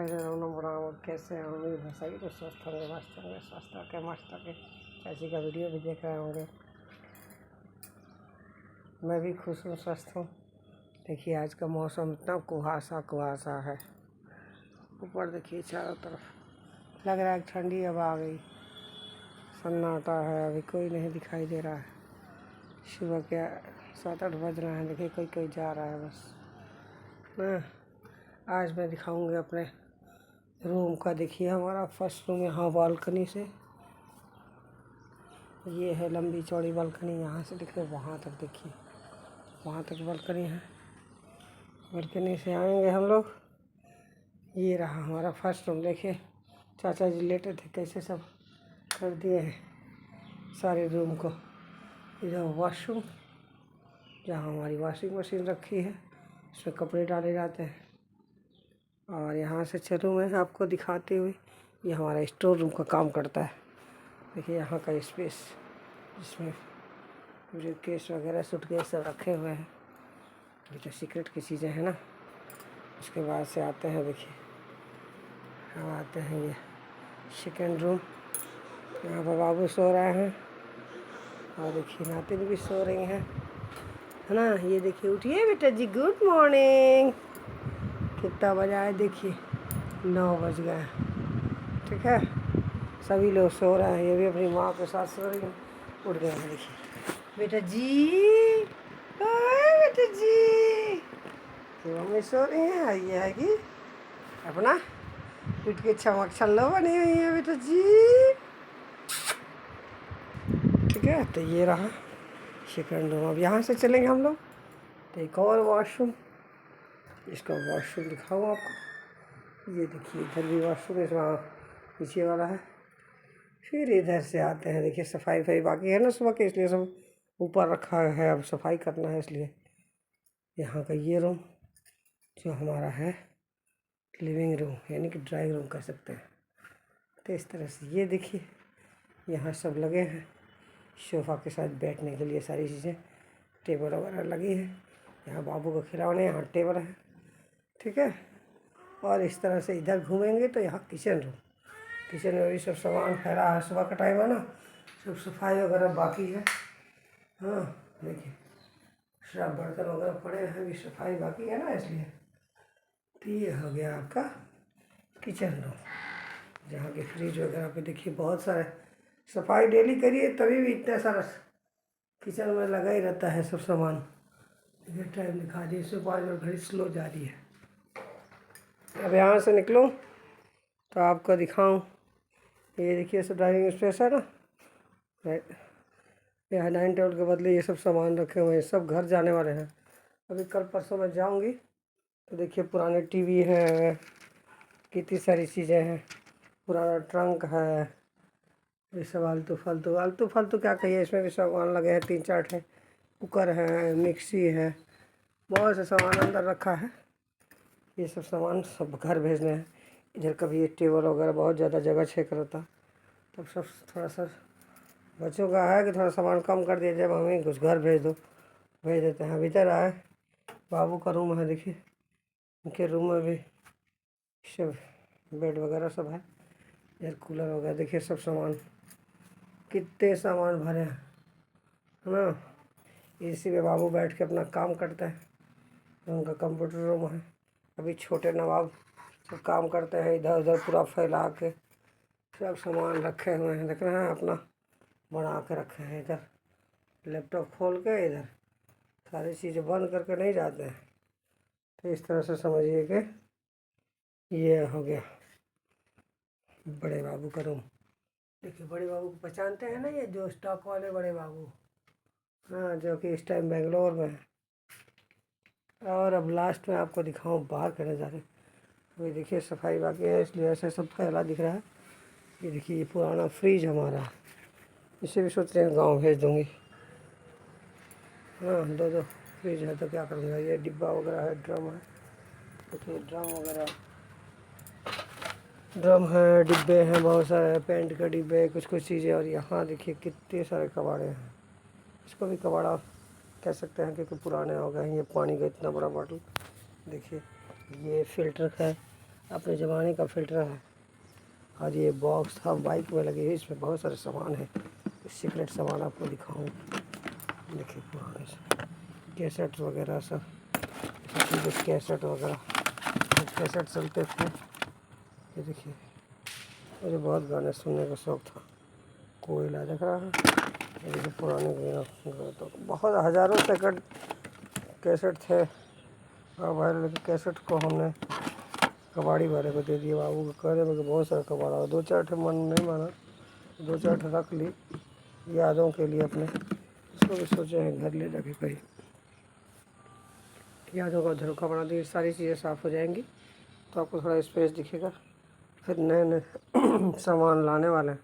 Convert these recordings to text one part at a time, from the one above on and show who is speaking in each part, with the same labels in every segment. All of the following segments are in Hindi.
Speaker 1: कैसे हैं? उम्मीद है सही तो स्वस्थ होंगे, मस्त होंगे, स्वस्थ होके मस्त होके चाची का वीडियो भी देख रहे होंगे। मैं भी खुश हूँ, स्वस्थ हूँ। देखिए आज का मौसम इतना कुहासा कुहासा है। ऊपर देखिए चारों तरफ लग रहा है ठंडी हवा आ गई। सन्नाटा है, अभी कोई नहीं दिखाई दे रहा है। सुबह के 7-8 बज रहे हैं। देखिए कोई जा रहा है बस ना। आज मैं दिखाऊंगी अपने रूम का। देखिए हमारा फर्स्ट रूम यहाँ बालकनी से, ये है लंबी चौड़ी बालकनी। यहाँ से देखिए वहाँ तक, देखिए वहाँ तक बालकनी है। बालकनी से आएंगे हम लोग। ये रहा हमारा फर्स्ट रूम। देखिए चाचा जी लेटे थे, कैसे सब कर दिए हैं सारे रूम को। इधर वॉशरूम, जहाँ हमारी वॉशिंग मशीन रखी है, इसमें कपड़े डाले जाते हैं। और यहाँ से चलूँ मैं आपको दिखाते हुए, ये हमारा स्टोर रूम का काम करता है। देखिए यहाँ का स्पेस, जिसमें ब्रीफकेस वगैरह सूटकेस सब रखे हुए हैं। ये तो सीक्रेट की चीज़ें हैं ना। उसके बाद से आते हैं, देखिए हम आते हैं ये सेकेंड रूम। यहाँ पर बाबू सो रहे हैं और देखिए नातिन भी सो रही हैं, है ना। ये देखिए, उठिए बेटा जी, गुड मॉर्निंग। कितना बजा है देखिए, 9 बज गए। ठीक है, सभी लोग सो रहे हैं। ये भी अपनी माँ के साथ सो रही हैं। उठ गए हैं देखिए। बेटा जी, ओए बेटा जी, तो मम्मी सो रही हैं। ये है कि अपना पीठ के चमक छल्लो बनी हुई है बेटा जी। ठीक है, तो ये रहा सेकंड रूम। अब यहाँ से चलेंगे हम लोग तो एक और वॉशरूम। इसका वॉशरूम दिखाऊँ आपको। ये देखिए इधर भी वॉशरूम है, वहाँ पीछे वाला है। फिर इधर से आते हैं। देखिए सफाई बाकी है ना सुबह के, इसलिए सब ऊपर रखा है। अब सफाई करना है, इसलिए यहाँ का ये रूम जो हमारा है लिविंग रूम, यानी कि ड्राइंग रूम कह सकते हैं। तो इस तरह से ये देखिए यहाँ सब लगे हैं सोफ़ा के साथ बैठने के लिए सारी चीज़ें, टेबल वगैरह लगी है। यहाँ बाबू को खिलौने, यहाँ टेबल है। ठीक है, और इस तरह से इधर घूमेंगे तो यहाँ किचन रूम। किचन में भी सब सामान फैला है। सुबह का टाइम है ना, सब सफाई वगैरह बाकी है। हाँ देखिए सब बर्तन वगैरह पड़े हैं, अभी सफाई बाकी है ना, इसलिए। तो ये हो गया आपका किचन रूम, जहाँ के फ्रिज वगैरह पे देखिए बहुत सारे सफाई डेली करिए, तभी भी इतना सारा किचन में लगा ही रहता है सब सामान। ये टाइम दिखा दिए, सुबह और घड़ी स्लो जा रही है। अब यहाँ से निकलूँ तो आपको दिखाऊँ। ये देखिए सब ड्राइविंग स्पेस है ना। यहाँ डाइनिंग टेबल के बदले ये सब सामान रखे हुए हैं, सब घर जाने वाले हैं। अभी कल परसों मैं जाऊँगी तो देखिए पुराने टीवी है, कितनी सारी चीज़ें हैं। पुराना ट्रंक है, ये सब आलतू फालतू क्या कहिए, इसमें भी सामान लगे हैं। 3-4 ठे कुकर है, मिक्सी है, बहुत से सामान अंदर रखा है। ये सब सामान सब घर भेजने हैं। इधर कभी ये टेबल वगैरह बहुत ज़्यादा जगह छेक रहता, तब सब थोड़ा सा बच्चों का है कि थोड़ा सामान कम कर दिया जाए, मम्मी कुछ घर भेज दो, भेज देते हैं। अब इधर आए, बाबू का रूम है, देखिए उनके रूम में भी सब बेड वगैरह सब है। इधर कूलर वगैरह देखिए, सब सामान, कितने सामान भरे हैं, है ना। इसी पे बाबू बैठ के अपना काम करता है। उनका कंप्यूटर रूम है। अभी छोटे नवाब सब काम करते हैं, इधर उधर पूरा फैला के सब सामान रखे हुए हैं। देख रहे हैं, अपना बना के रखे हैं। इधर लैपटॉप खोल के इधर सारी चीज़ें बंद करके नहीं जाते हैं। तो इस तरह से समझिए कि ये हो गया बड़े बाबू का रूम। देखिए बड़े बाबू को पहचानते हैं ना, ये जो स्टॉक वाले बड़े बाबू, हाँ, जो कि इस टाइम बेंगलोर में है। और अब लास्ट में आपको दिखाऊं बाहर के नज़ारे। अभी देखिए सफाई बाकी है, इसलिए ऐसे सब फैला दिख रहा है। ये देखिए ये पुराना फ्रिज हमारा है, इसे भी सोच रहे हैं गाँव भेज दूँगी। हाँ, 2 फ्रिज है तो क्या करूँगा। ये डिब्बा वगैरह है, ड्रम है, देखिए ड्रम है, डिब्बे हैं बहुत सारे, पेंट के डिब्बे, कुछ चीज़ें। और यहाँ देखिए कितने सारे कबाड़े हैं। इसको भी कबाड़ा कह सकते हैं क्योंकि पुराने हो गए हैं। ये पानी का इतना बड़ा बॉटल, देखिए ये फिल्टर है। अपने ज़माने का फ़िल्टर है। और ये बॉक्स था बाइक में लगे हुए, इसमें बहुत सारे सामान है। सीक्रेट सामान आपको दिखाऊँ। देखिए पुराने से कैसेट्स वगैरह सब, चीज़ें कैसेट वगैरह, कैसेट चलते थे। ये देखिए, मुझे बहुत गाने सुनने का शौक़ था। कोयला दिख रहा है, ये देखिए पुराने गाने तो बहुत हज़ारों सेकंड कैसेट थे। और भाई लेकिन कैसेट को हमने कबाड़ी वाले को दे दिया। बाबू को कह रहे बहुत सारा कबाड़ा, दो चार ठे मन नहीं माना, दो चार ठे रख ली यादों के लिए अपने। इसको भी सोचे हैं घर ले जाके कहीं यादों का झरोखा बना दिए। सारी चीज़ें साफ़ हो जाएंगी तो आपको थोड़ा स्पेस दिखेगा। फिर नए नए सामान लाने वाले हैं,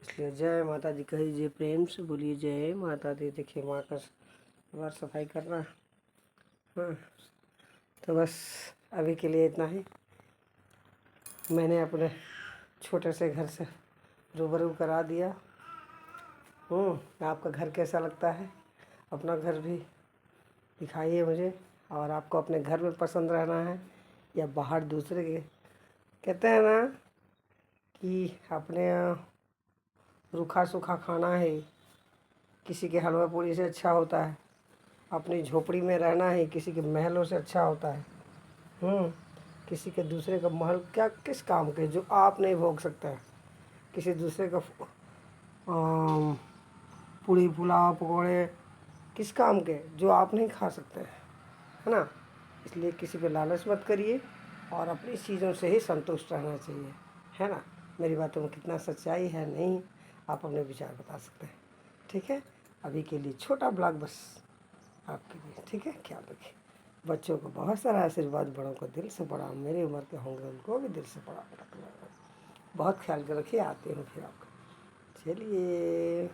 Speaker 1: इसलिए जय माता दी कहिए, प्रेम से बोलिए जय माता दी। देखिए माँ का बार सफाई करना है। हाँ, तो बस अभी के लिए इतना ही। मैंने अपने छोटे से घर से रूबरू करा दिया। आपका घर कैसा लगता है? अपना घर भी दिखाइए मुझे। और आपको अपने घर में पसंद रहना है या बाहर दूसरे के? कहते हैं ना कि अपने यहाँ रूखा सूखा खाना है किसी के हलवा पूरी से अच्छा होता है। अपनी झोपड़ी में रहना है किसी के महलों से अच्छा होता है। किसी के दूसरे का महल क्या किस काम के जो आप नहीं भोग सकते हैं। किसी दूसरे का पूड़ी पुलाव पकौड़े किस काम के जो आप नहीं खा सकते हैं, है ना। इसलिए किसी पे लालच मत करिए और अपनी चीज़ों से ही संतुष्ट रहना चाहिए, है ना। मेरी बातों में कितना सच्चाई है नहीं, आप अपने विचार बता सकते हैं। ठीक है, अभी के लिए छोटा ब्लॉग बस आपके लिए। ठीक है, ख्याल रखिए। बच्चों को बहुत सारा आशीर्वाद, बड़ों को दिल से बड़ा, मेरी उम्र के होंगे उनको भी दिल से बड़ा। बहुत ख्याल कर रखिए। आते हैं फिर आपका, चलिए।